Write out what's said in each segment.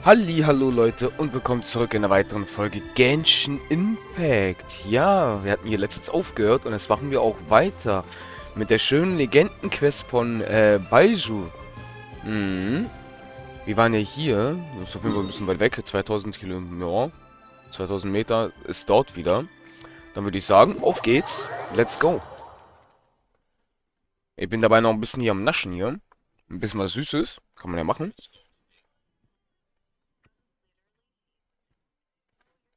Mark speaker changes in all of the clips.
Speaker 1: Hallo Leute und willkommen zurück in einer weiteren Folge Genshin Impact. Ja, wir hatten hier letztens aufgehört und jetzt machen wir auch weiter mit der schönen Legendenquest von Baiju. Mhm. Wir waren ja hier, das ist auf jeden Fall ein bisschen weit weg, 2000 Kilometer, ja, 2000 Meter ist dort wieder. Dann würde ich sagen, auf geht's, let's go. Ich bin dabei noch ein bisschen hier am Naschen hier. Ein bisschen was Süßes, kann man ja machen.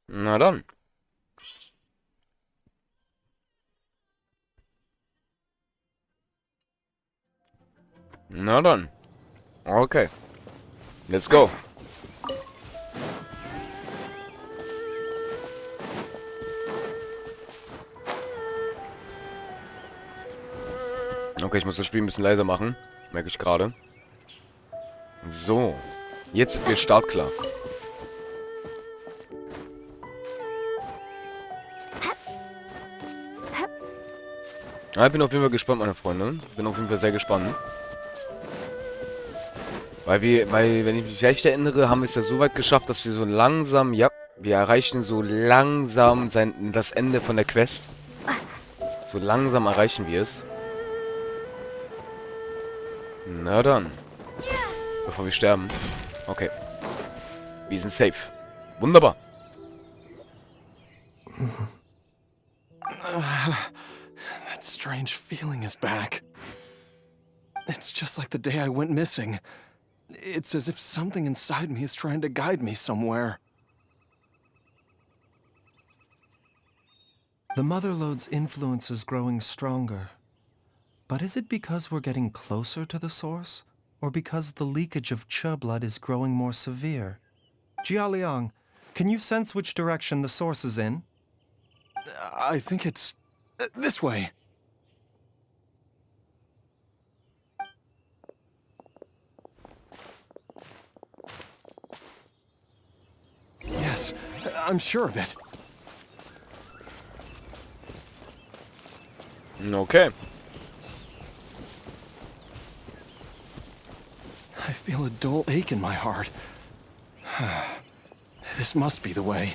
Speaker 1: Na dann. Na dann. Okay. Let's go. Okay, ich muss das Spiel ein bisschen leiser machen. Merke ich gerade. So. Jetzt sind wir startklar. Ich bin auf jeden Fall gespannt, meine Freunde. Bin auf jeden Fall sehr gespannt. Weil, wenn ich mich recht erinnere, haben wir es ja so weit geschafft, dass wir so langsam, ja, wir erreichen so langsam das Ende von der Quest. So langsam erreichen wir es. Na dann. Bevor wir sterben. Okay. Wir sind safe. Wunderbar.
Speaker 2: That strange feeling is back. It's just like the day I went missing. It's as if something inside me is trying to guide me somewhere.
Speaker 3: The Motherlode's influence is growing stronger. But is it because we're getting closer to the source? Or because the leakage of Che blood is growing more severe? Jialiang, can you sense which direction the source is in?
Speaker 2: I think it's this way. Yes, I'm sure of it.
Speaker 1: Okay.
Speaker 2: I feel a dull ache in my heart. This must be the way.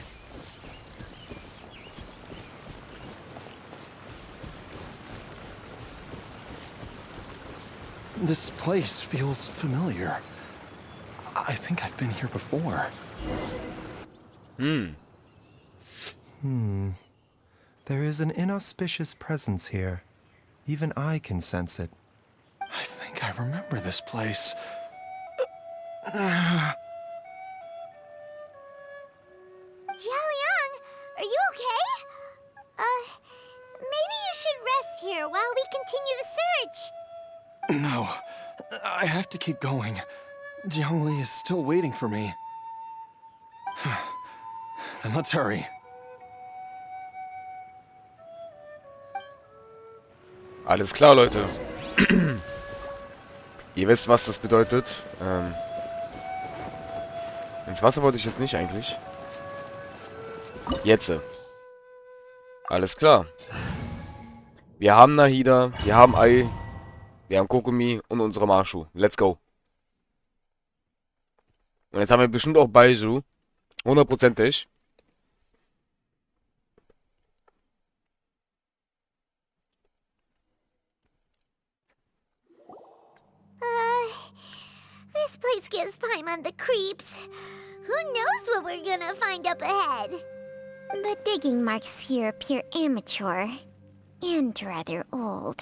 Speaker 2: This place feels familiar. I think I've been here before.
Speaker 3: There is an inauspicious presence here. Even I can sense it.
Speaker 2: I think I remember this place.
Speaker 4: Jialiang, are you okay? Maybe you should rest here while we continue the search.
Speaker 2: No, I have to keep going. Jiangli is still waiting for me. Then let's hurry.
Speaker 1: Alles klar, Leute. Ihr wisst, was das bedeutet. Ins Wasser wollte ich jetzt nicht eigentlich. Jetzt. Alles klar. Wir haben Nahida, wir haben Ei, wir haben Kokomi und unsere Marshu. Let's go. Und jetzt haben wir bestimmt auch Baiju. 100%ig.
Speaker 4: This place gives Paimon the creeps. Who knows what we're gonna find up ahead? The digging marks here appear amateur and rather old.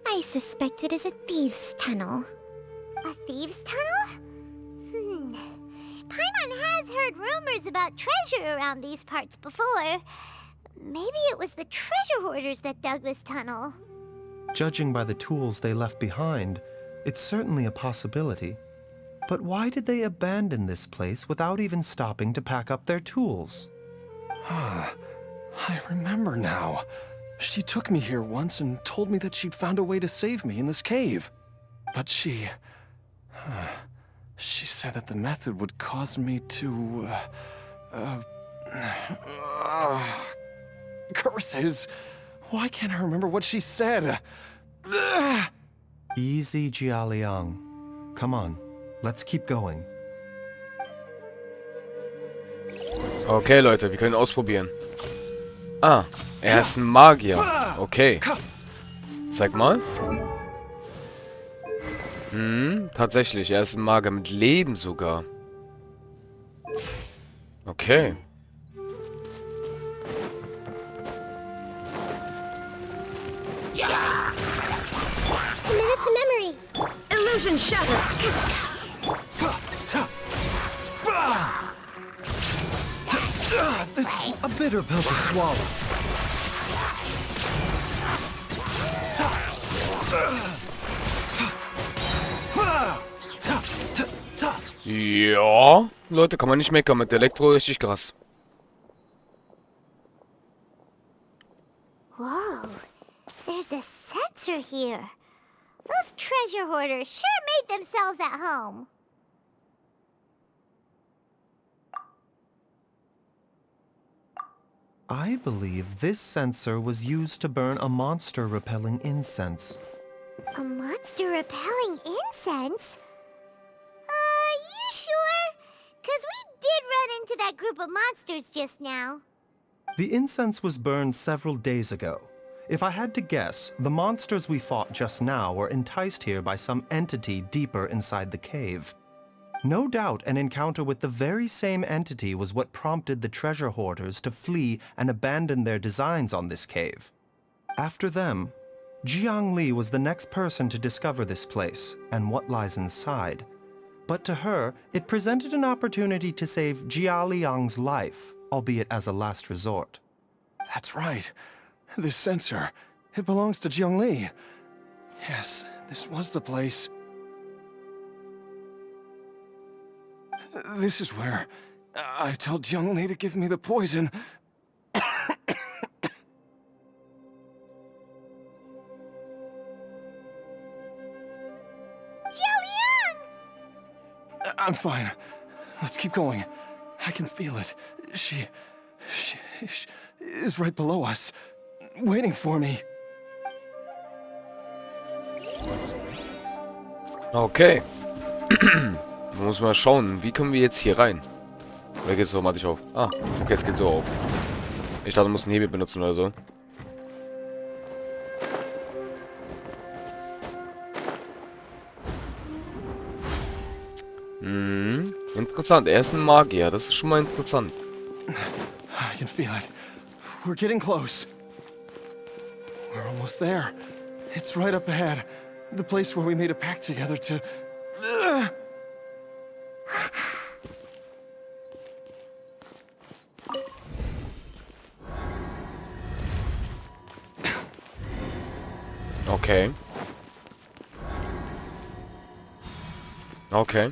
Speaker 4: I suspect it is a thieves' tunnel. A thieves' tunnel? Paimon has heard rumors about treasure around these parts before. Maybe it was the treasure hoarders that dug this tunnel.
Speaker 3: Judging by the tools they left behind, it's certainly a possibility. But why did they abandon this place without even stopping to pack up their tools?
Speaker 2: I remember now. She took me here once and told me that she'd found a way to save me in this cave. But she said that the method would cause me to, curses. Why can't I remember what she said?
Speaker 3: Easy, Jialiang. Come on, let's keep going.
Speaker 1: Okay, Leute, wir können ausprobieren. Ah, er ist ein Magier. Okay. Zeig mal. Tatsächlich, er ist ein Magier mit Leben sogar. Okay.
Speaker 4: Minute to memory.
Speaker 5: Illusion shattered.
Speaker 3: This is a bitter pill to swallow.
Speaker 1: Ja, Leute, kann man nicht meckern. Mit Elektro richtig krass.
Speaker 4: Whoa, there's a sensor here. Those treasure hoarders sure made themselves at home.
Speaker 3: I believe this sensor was used to burn a monster-repelling incense.
Speaker 4: A monster repelling incense? You sure? 'Cause we did run into that group of monsters just now.
Speaker 3: The incense was burned several days ago. If I had to guess, the monsters we fought just now were enticed here by some entity deeper inside the cave. No doubt an encounter with the very same entity was what prompted the treasure hoarders to flee and abandon their designs on this cave. After them, Jiangli was the next person to discover this place and what lies inside. But to her, it presented an opportunity to save Jialiang's life, albeit as a last resort.
Speaker 2: That's right. This sensor, it belongs to Jiangli. Yes, this was the place. This is where I told Jiangli to give me the poison.
Speaker 4: Jialiang!
Speaker 2: I'm fine. Let's keep going. I can feel it. She is right below us, waiting for me.
Speaker 1: Okay. Man muss mal schauen, wie kommen wir jetzt hier rein? Oder geht es automatisch auf? Ah, okay, es geht so auf. Ich dachte, man muss einen Hebel benutzen oder so. Interessant, er ist ein Magier, das ist schon mal interessant.
Speaker 2: I can feel it. We're getting close. We're almost there. It's right up ahead. The place where we made a pact together to...
Speaker 1: Okay. Okay.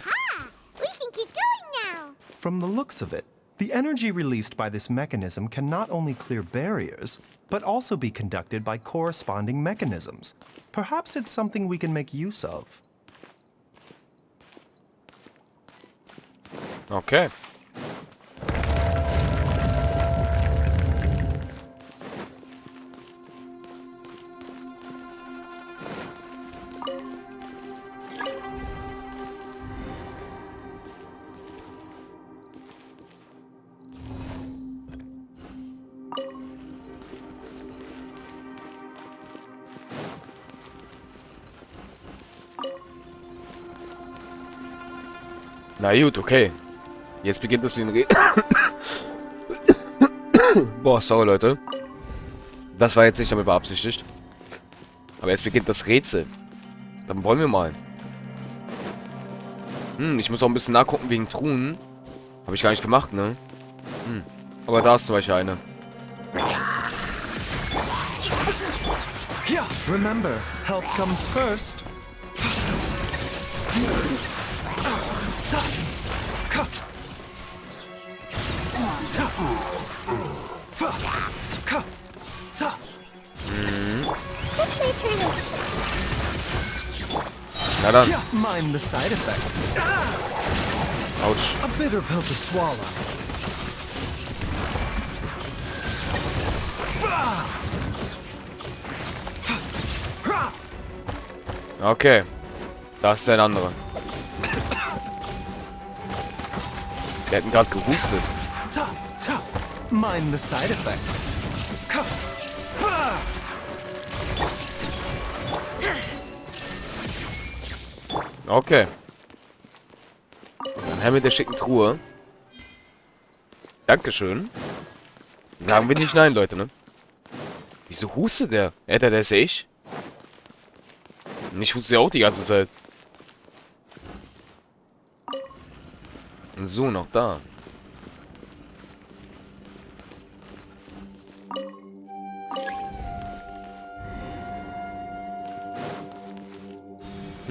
Speaker 4: We can keep going now.
Speaker 3: From the looks of it, the energy released by this mechanism can not only clear barriers, but also be conducted by corresponding mechanisms. Perhaps it's something we can make use of.
Speaker 1: Okay. Na gut, okay. Jetzt beginnt das mit dem Rätsel. Boah, sorry Leute. Das war jetzt nicht damit beabsichtigt. Aber jetzt beginnt das Rätsel. Dann wollen wir mal. Ich muss auch ein bisschen nachgucken wegen Truhen. Habe ich gar nicht gemacht, ne? Aber da ist zum Beispiel eine.
Speaker 3: Remember, health comes first.
Speaker 1: Na dann.
Speaker 3: Mind the side effects.
Speaker 1: Autsch.
Speaker 3: A bitter pill to swallow.
Speaker 1: Okay. Da ist der andere. Der hat ihn gerade gehustet.
Speaker 3: Mind the side effects.
Speaker 1: Okay. Dann haben wir der schicken Truhe. Dankeschön. Sagen wir nicht nein, Leute, ne? Wieso hustet der? Der ist ja ich. Und ich huste ja auch die ganze Zeit. So, noch da.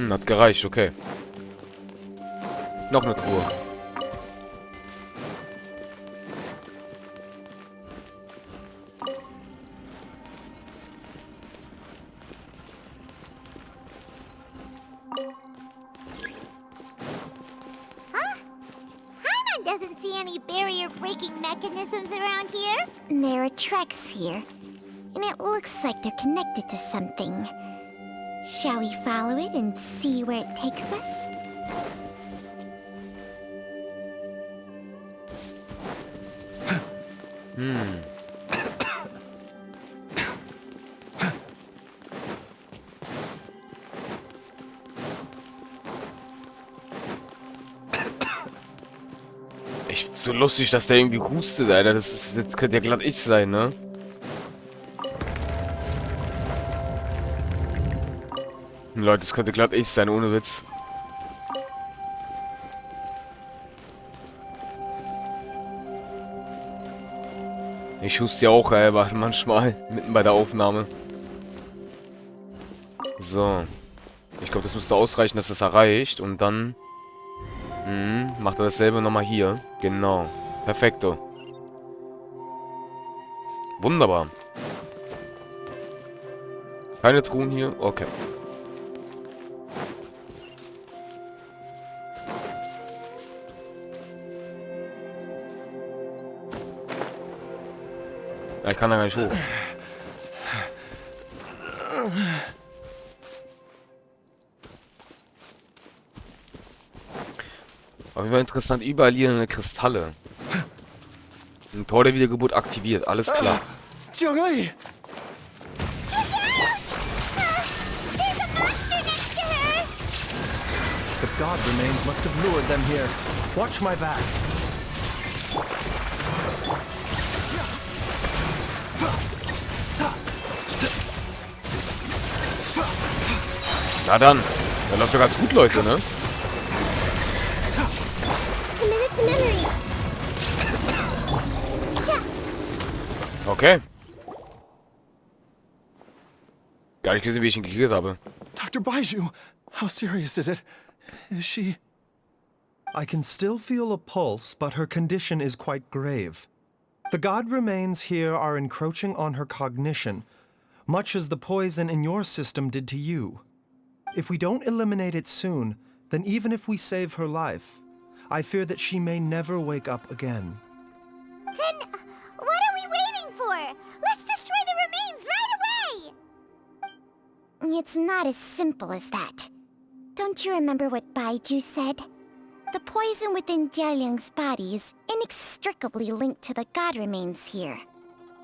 Speaker 1: Hat gereicht, okay. Noch eine Truhe.
Speaker 4: Doesn't see any barrier-breaking mechanisms around here. There are tracks here, and it looks like they're connected to something. Shall we follow it and see where it takes us?
Speaker 1: Echt so lustig, dass der irgendwie hustet, Alter. Das könnte ja glatt ich sein, ne? Leute, das könnte glatt ich sein, ohne Witz. Ich huste ja auch, manchmal mitten bei der Aufnahme. So. Ich glaube, das müsste ausreichen, dass das erreicht. Und dann macht er dasselbe nochmal hier. Genau. Perfekto. Wunderbar. Keine Truhen hier? Okay. Ich kann da gar nicht hoch. Aber immer interessant, überall hier eine Kristalle. Ein Tor der Wiedergeburt aktiviert, alles klar.
Speaker 2: Jiangli!
Speaker 4: There's a monster next to her!
Speaker 3: The god remains must have lured them here. Watch my back.
Speaker 1: Na dann. Da läuft doch ganz gut, Leute, ne?
Speaker 4: Committed to memory.
Speaker 1: Okay. Gar nicht gesehen, wie ich ihn gekillt habe.
Speaker 2: Dr. Baiju, how serious is it? Is she...
Speaker 3: I can still feel a pulse, but her condition is quite grave. The god remains here are encroaching on her cognition, much as the poison in your system did to you. If we don't eliminate it soon, then even if we save her life, I fear that she may never wake up again.
Speaker 4: Then what are we waiting for? Let's destroy the remains right away! It's not as simple as that. Don't you remember what Baiju said? The poison within Jialiang's body is inextricably linked to the god remains here.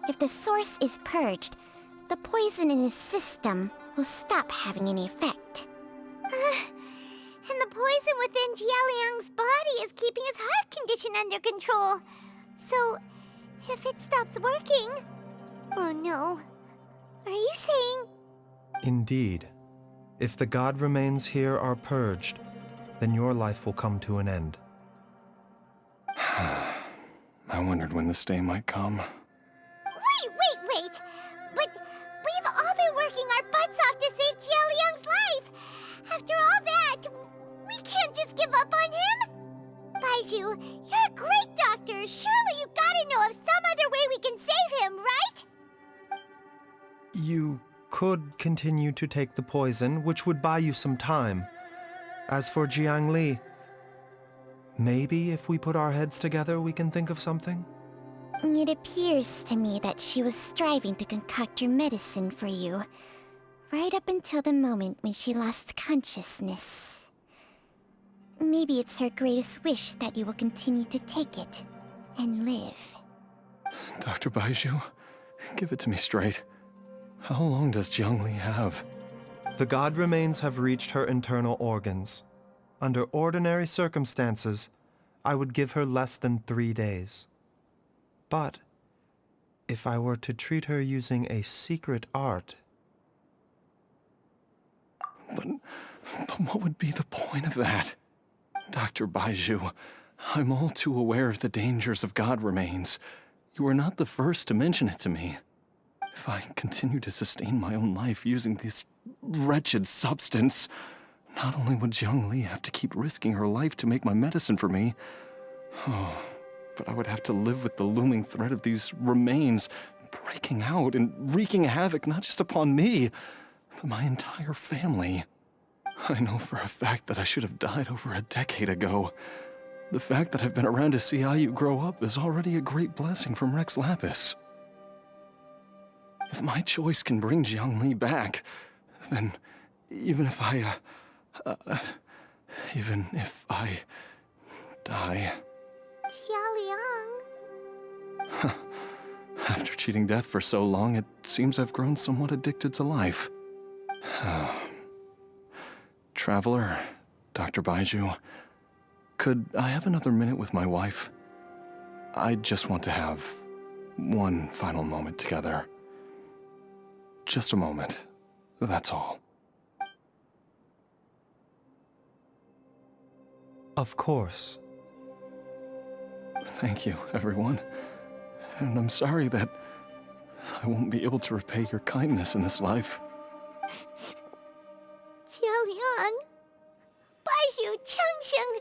Speaker 4: If the source is purged, the poison in his system will stop having any effect. And the poison within Jialiang's body is keeping his heart condition under control. So, if it stops working... Oh no. Are you saying...
Speaker 3: Indeed. If the god remains here are purged, then your life will come to an end.
Speaker 2: I wondered when this day might come.
Speaker 4: Wait! But we've all been working our butts off to save Jialiang's life! After all that, we can't just give up on him! Baiju, you're a great doctor! Surely you gotta know of some other way we can save him, right?
Speaker 3: You could continue to take the poison, which would buy you some time. As for Jiangli, maybe if we put our heads together, we can think of something?
Speaker 4: It appears to me that she was striving to concoct your medicine for you, right up until the moment when she lost consciousness. Maybe it's her greatest wish that you will continue to take it and live.
Speaker 2: Dr. Baiju, give it to me straight. How long does Jiangli have?
Speaker 3: The god remains have reached her internal organs. Under ordinary circumstances, I would give her less than 3 days. But if I were to treat her using a secret art...
Speaker 2: But what would be the point of that? Dr. Baiju, I'm all too aware of the dangers of god remains. You are not the first to mention it to me. If I continue to sustain my own life using this wretched substance, not only would Jiangli have to keep risking her life to make my medicine for me, but I would have to live with the looming threat of these remains breaking out and wreaking havoc not just upon me, but my entire family. I know for a fact that I should have died over a decade ago. The fact that I've been around to see how you grow up is already a great blessing from Rex Lapis. If my choice can bring Jiangli back, then even if I die...
Speaker 4: Jialiang.
Speaker 2: After cheating death for so long, it seems I've grown somewhat addicted to life. Traveler, Dr. Baiju, could I have another minute with my wife? I just want to have one final moment together. Just a moment, that's all.
Speaker 3: Of course.
Speaker 2: Thank you, everyone. And I'm sorry that I won't be able to repay your kindness in this life.
Speaker 4: Jialiang. Baiju, Changsheng.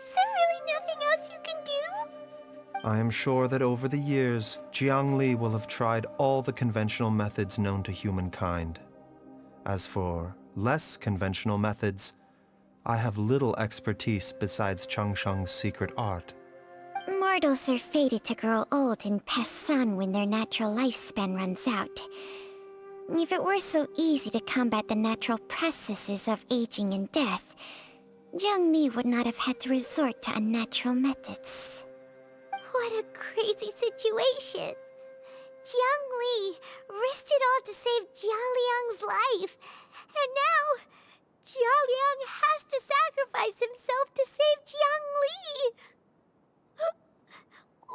Speaker 4: Is there really nothing else you can do?
Speaker 3: I am sure that over the years, Jiangli will have tried all the conventional methods known to humankind. As for less conventional methods, I have little expertise besides Changsheng's secret art.
Speaker 4: Mortals are fated to grow old and pass on when their natural lifespan runs out. If it were so easy to combat the natural processes of aging and death, Jiangli would not have had to resort to unnatural methods. What a crazy situation! Jiangli risked it all to save Jialiang's life, and now Jialiang has to sacrifice himself to save Jiangli!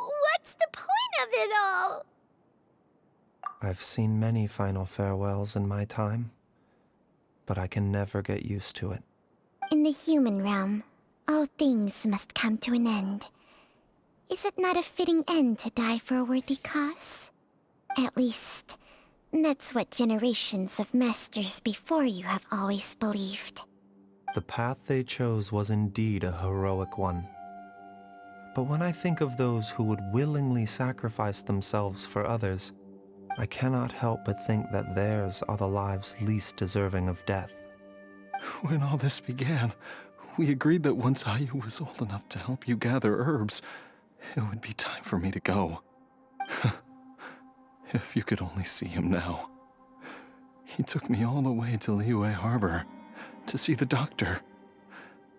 Speaker 4: What's the point of it all?
Speaker 3: I've seen many final farewells in my time, but I can never get used to it.
Speaker 4: In the human realm, all things must come to an end. Is it not a fitting end to die for a worthy cause? At least, that's what generations of masters before you have always believed.
Speaker 3: The path they chose was indeed a heroic one. But when I think of those who would willingly sacrifice themselves for others, I cannot help but think that theirs are the lives least deserving of death.
Speaker 2: When all this began, we agreed that once Ayu was old enough to help you gather herbs, it would be time for me to go. If you could only see him now. He took me all the way to Liyue Harbor to see the doctor.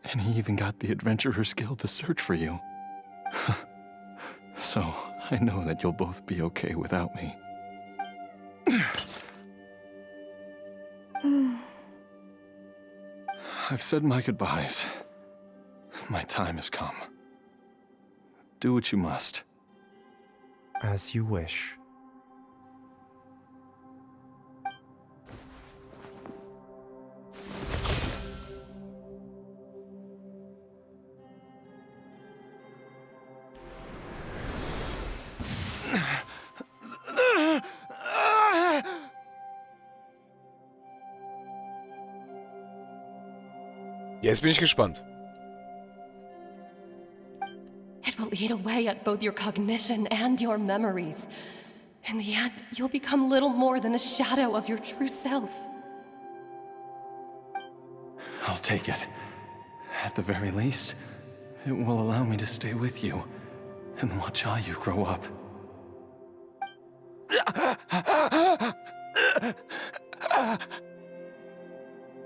Speaker 2: And he even got the Adventurers Guild to search for you. So, I know that you'll both be okay without me. I've said my goodbyes. My time has come. Do what you must.
Speaker 3: As you wish.
Speaker 1: Jetzt bin ich gespannt.
Speaker 6: It will eat away at both your cognition and your memories. In the end, you'll become little more than a shadow of your true self.
Speaker 2: I'll take it. At the very least, it will allow me to stay with you and watch Ayu grow up.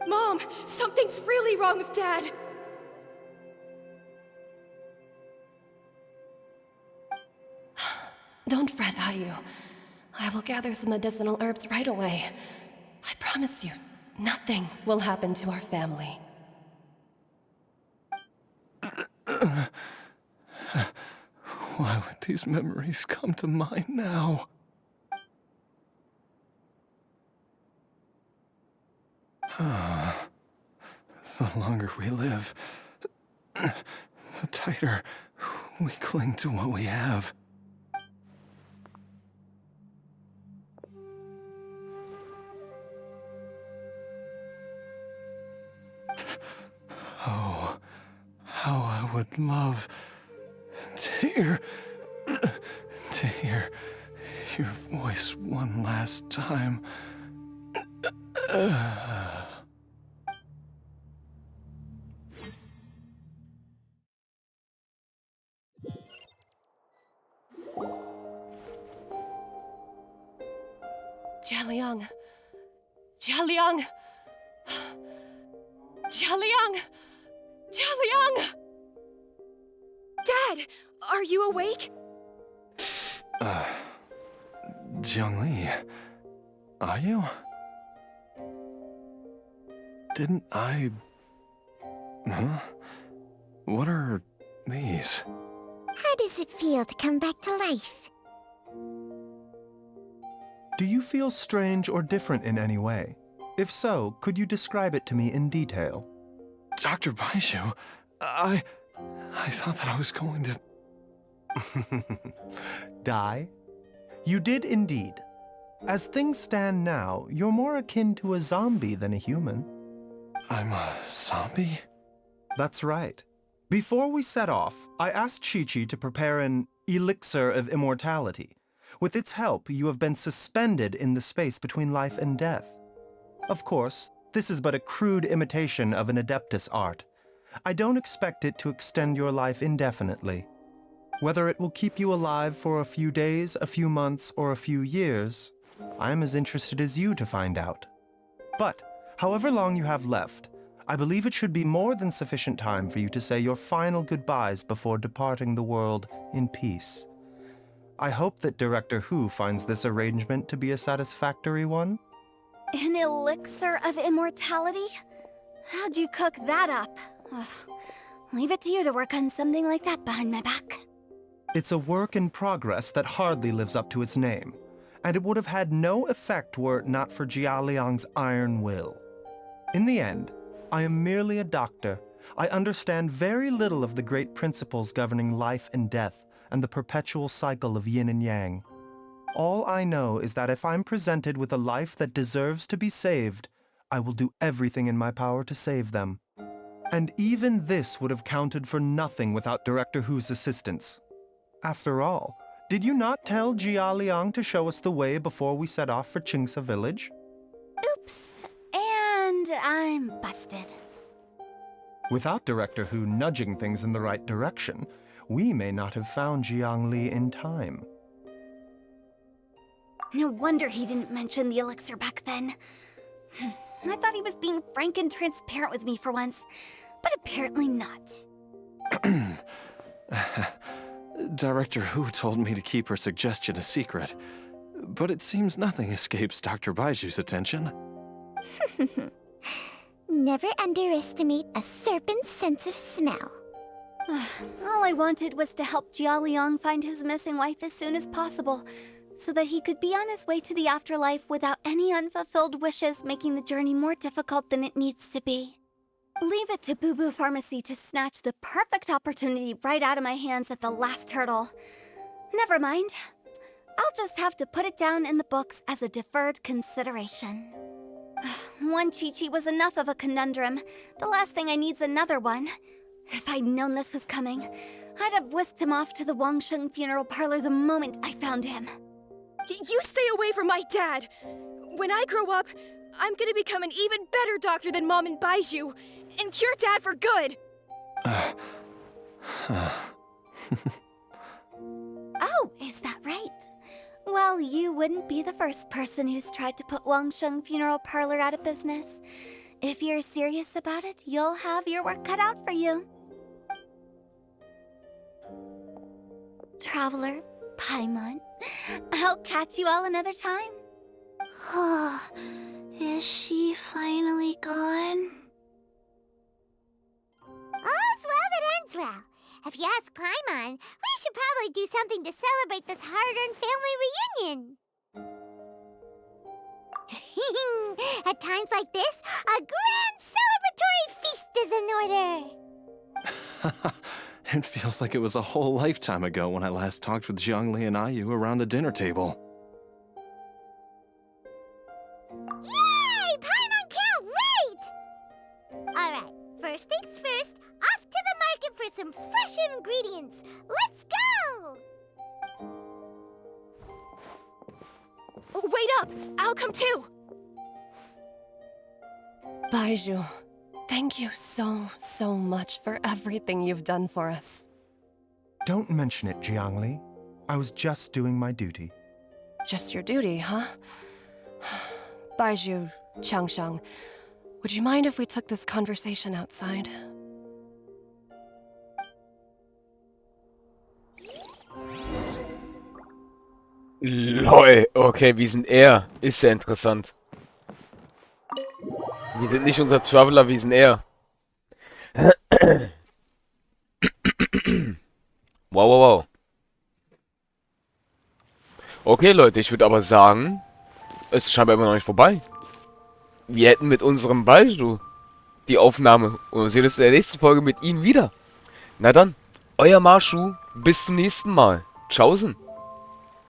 Speaker 6: Mom, something's really wrong with Dad. Don't fret, Ayu. I will gather some medicinal herbs right away. I promise you, nothing will happen to our family.
Speaker 2: Why would these memories come to mind now? The longer we live, the tighter we cling to what we have. Oh, how I would love to hear your voice one last time.
Speaker 6: Jialiang! Jialiang! Jialiang! Jialiang!
Speaker 5: Dad, are you awake?
Speaker 2: Jiangli, are you? Didn't I... Huh? What are these?
Speaker 4: How does it feel to come back to life?
Speaker 3: Do you feel strange or different in any way? If so, could you describe it to me in detail?
Speaker 2: Dr. Baizhu, I thought that I was going to...
Speaker 3: Die? You did indeed. As things stand now, you're more akin to a zombie than a human.
Speaker 2: I'm a zombie?
Speaker 3: That's right. Before we set off, I asked Chi-Chi to prepare an elixir of immortality. With its help, you have been suspended in the space between life and death. Of course, this is but a crude imitation of an Adeptus art. I don't expect it to extend your life indefinitely. Whether it will keep you alive for a few days, a few months, or a few years, I'm as interested as you to find out. But, however long you have left, I believe it should be more than sufficient time for you to say your final goodbyes before departing the world in peace. I hope that Director Hu finds this arrangement to be a satisfactory one.
Speaker 7: An elixir of immortality? How'd you cook that up? Ugh. Leave it to you to work on something like that behind my back.
Speaker 3: It's a work in progress that hardly lives up to its name, and it would have had no effect were it not for Jialiang's iron will. In the end, I am merely a doctor. I understand very little of the great principles governing life and death and the perpetual cycle of yin and yang. All I know is that if I'm presented with a life that deserves to be saved, I will do everything in my power to save them. And even this would have counted for nothing without Director Hu's assistance. After all, did you not tell Jia Liang to show us the way before we set off for Qingsa village?
Speaker 7: Oops. And I'm busted.
Speaker 3: Without Director Hu nudging things in the right direction, we may not have found Jiangli in time.
Speaker 7: No wonder he didn't mention the elixir back then. I thought he was being frank and transparent with me for once, but apparently not.
Speaker 2: Director Hu told me to keep her suggestion a secret, but it seems nothing escapes Dr. Baiju's attention.
Speaker 4: Never underestimate a serpent's sense of smell.
Speaker 7: All I wanted was to help Jialiang find his missing wife as soon as possible, so that he could be on his way to the afterlife without any unfulfilled wishes making the journey more difficult than it needs to be. Leave it to Boo Boo Pharmacy to snatch the perfect opportunity right out of my hands at the last hurdle. Never mind. I'll just have to put it down in the books as a deferred consideration. One Chi-Chi was enough of a conundrum. The last thing I need's another one. If I'd known this was coming, I'd have whisked him off to the Wangsheng funeral parlor the moment I found him.
Speaker 5: You stay away from my dad! When I grow up, I'm gonna become an even better doctor than Mom and Baizhu, and cure Dad for good!
Speaker 7: Oh, is that right? Well, you wouldn't be the first person who's tried to put Wangsheng Funeral Parlor out of business. If you're serious about it, you'll have your work cut out for you. Traveler, Paimon. I'll catch you all another time.
Speaker 4: Is she finally gone? All's well that ends well. If you ask Paimon, we should probably do something to celebrate this hard-earned family reunion. At times like this, a grand celebratory feast is in order.
Speaker 2: It feels like it was a whole lifetime ago when I last talked with Jiangli and Ayu around the dinner table.
Speaker 4: Yay! Paimon can't wait! Alright, first things first, off to the market for some fresh ingredients. Let's go!
Speaker 5: Wait up! I'll come too!
Speaker 6: Baizhu, thank you so much for everything you've done for us.
Speaker 3: Don't mention it, Jiangli. I was just doing my duty.
Speaker 6: Just your duty, huh? Baizhu, Changsheng, would you mind if we took this conversation outside?
Speaker 1: Lol, okay, wie sind er? Ist sehr interessant. Wir sind nicht unser Traveler, wie sind er? Wow, wow, wow. Okay, Leute, ich würde aber sagen, es ist scheinbar immer noch nicht vorbei. Wir hätten mit unserem Baizhu die Aufnahme und wir sehen uns in der nächsten Folge mit ihm wieder. Na dann, euer Marshu, bis zum nächsten Mal. Tschaußen.